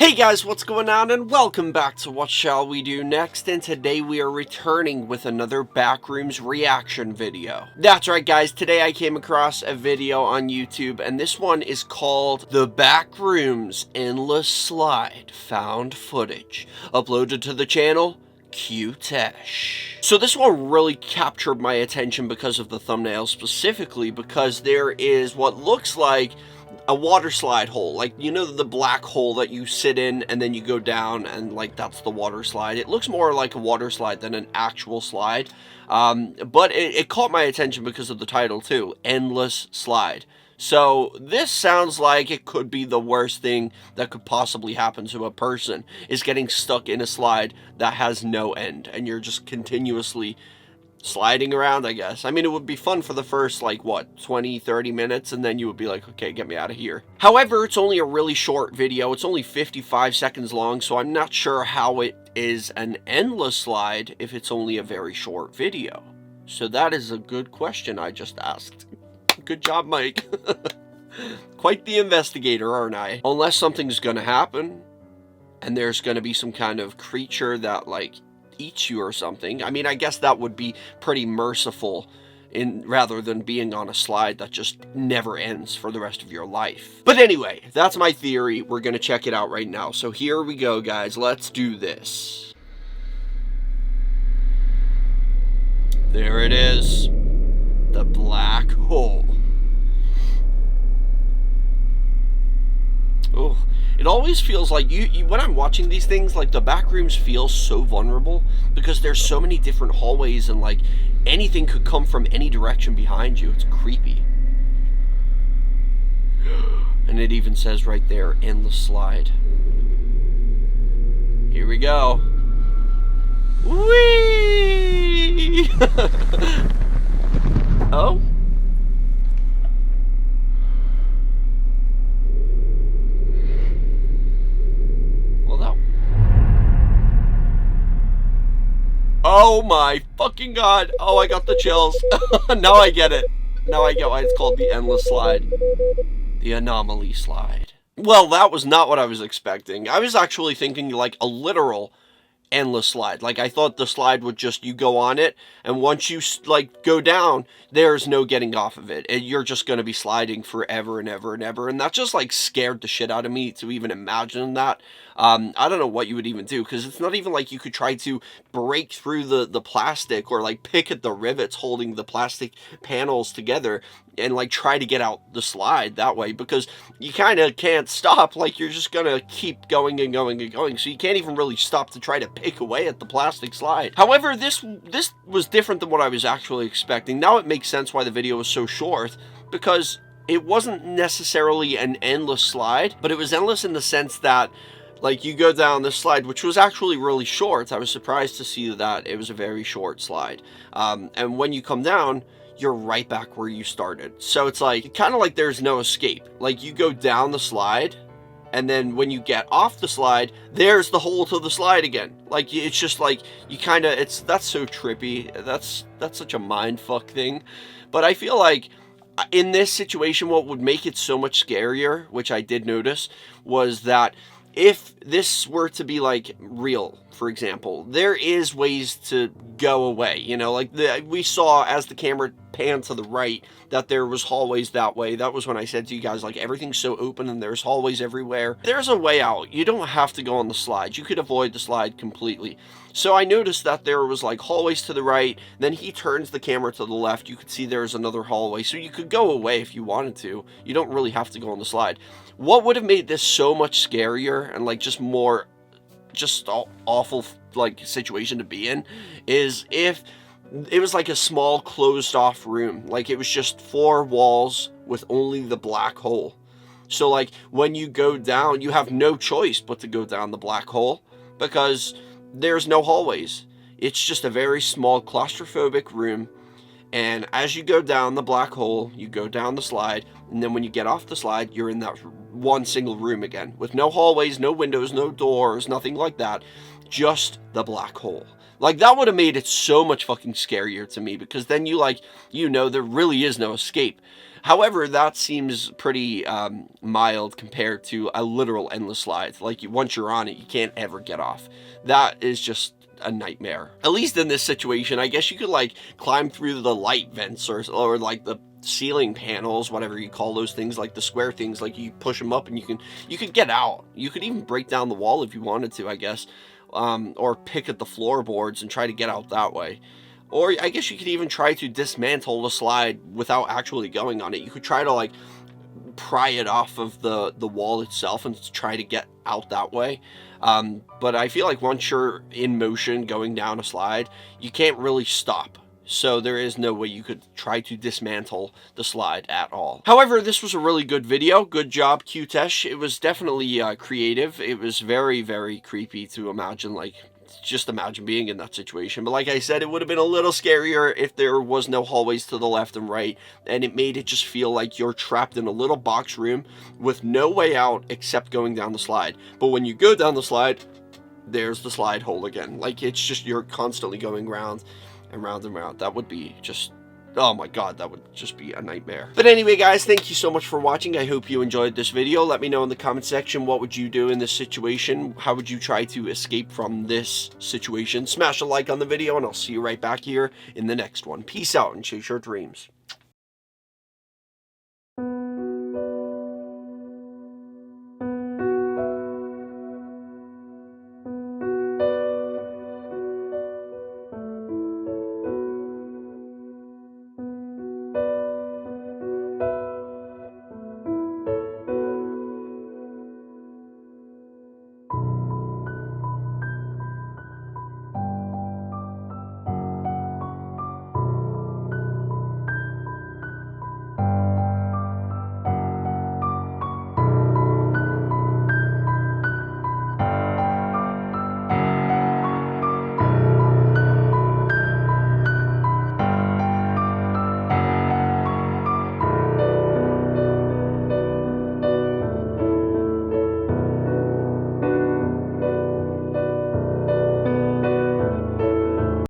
Hey guys, what's going on, and welcome back to What Shall We Do Next, and today we are returning with another Backrooms reaction video. That's right guys, today I came across a video on YouTube, and this one is called The Backrooms Endless Slide Found Footage, uploaded to the channel Cutesh. So this one really captured my attention because of the thumbnail, specifically because there is what looks like a water slide hole, like, you know, the black hole that you sit in and then you go down and like that's the water slide. It looks more like a water slide than an actual slide, but it caught my attention because of the title too, Endless Slide. So this sounds like it could be the worst thing that could possibly happen to a person, is getting stuck in a slide that has no end and you're just continuously sliding around, I guess. I mean, it would be fun for the first, like, what, 20-30 minutes, and then you would be like, okay, get me out of here. However, it's only a really short video. It's only 55 seconds long, so I'm not sure how it is an endless slide if it's only a very short video. So that is a good question I just asked. Good job, Mike. Quite the investigator, aren't I? Unless something's gonna happen, and there's gonna be some kind of creature that, like, eats you or something. I mean, I guess that would be pretty merciful rather than being on a slide that just never ends for the rest of your life. But anyway, that's my theory. We're gonna check it out right now. So here we go, guys. Let's do this. There it is. The black hole. Oh, it always feels like when I'm watching these things, like, the Backrooms feel so vulnerable because there's so many different hallways and, like, anything could come from any direction behind you. It's creepy. And it even says right there, Endless Slide. Here we go. Whee! Oh? Oh my fucking god. Oh, I got the chills. Now I get it. Now I get why it's called the Endless Slide. The Anomaly Slide. Well, that was not what I was expecting. I was actually thinking like a literal endless slide. Like, I thought the slide would just, you go on it, and once you, like, go down, there's no getting off of it. And you're just going to be sliding forever and ever and ever. And that just, like, scared the shit out of me to even imagine that. I don't know what you would even do, because it's not even like you could try to break through the plastic or, like, pick at the rivets holding the plastic panels together and, like, try to get out the slide that way, because you kind of can't stop. Like, you're just gonna keep going and going and going, so you can't even really stop to try to pick away at the plastic slide. However, this was different than what I was actually expecting. Now it makes sense why the video was so short, because it wasn't necessarily an endless slide, but it was endless in the sense that, like, you go down this slide, which was actually really short. I was surprised to see that it was a very short slide. And when you come down, you're right back where you started. So it's like, kind of like there's no escape. Like, you go down the slide, and then when you get off the slide, there's the hole to the slide again. Like, it's just like, you kind of, that's so trippy. That's such a mindfuck thing. But I feel like in this situation, what would make it so much scarier, which I did notice, was that if this were to be, like, real, for example, there is ways to go away, you know, like we saw as the camera panned to the right that there was hallways that way. That was when I said to you guys, like, everything's so open and there's hallways everywhere. There's a way out. You don't have to go on the slide. You could avoid the slide completely. So I noticed that there was, like, hallways to the right, then he turns the camera to the left. You could see there's another hallway, so you could go away if you wanted to. You don't really have to go on the slide. What would have made this so much scarier and, like, just more, just awful, like, situation to be in, is if it was like a small closed off room. Like, it was just 4 walls with only the black hole. So, like, when you go down, you have no choice but to go down the black hole, because there's no hallways. It's just a very small claustrophobic room. And as you go down the black hole, you go down the slide, and then when you get off the slide, you're in that one single room again, with no hallways, no windows, no doors, nothing like that. just the black hole. Like, that would have made it so much fucking scarier to me, because then there really is no escape. However, that seems pretty mild compared to a literal endless slide. Like, once you're on it, you can't ever get off. That is just a nightmare. At least in this situation, I guess you could, like, climb through the light vents or like the ceiling panels, whatever you call those things, like the square things. Like, you push them up and you could get out. You could even break down the wall if you wanted to, I guess. Or pick at the floorboards and try to get out that way. Or I guess you could even try to dismantle the slide without actually going on it. You could try to, like, pry it off of the wall itself and try to get out that way. But I feel like once you're in motion going down a slide, you can't really stop. So there is no way you could try to dismantle the slide at all. However, this was a really good video. Good job, Cutesh. It was definitely creative. It was very, very creepy to imagine, like, just imagine being in that situation. But like I said, it would have been a little scarier if there was no hallways to the left and right, and it made it just feel like you're trapped in a little box room with no way out except going down the slide. But when you go down the slide, there's the slide hole again. Like, it's just, you're constantly going round and round and round. That would be just, oh my god, that would just be a nightmare. But anyway, guys, thank you so much for watching. I hope you enjoyed this video. Let me know in the comment section, what would you do in this situation? How would you try to escape from this situation? Smash a like on the video, and I'll see you right back here in the next one. Peace out and chase your dreams.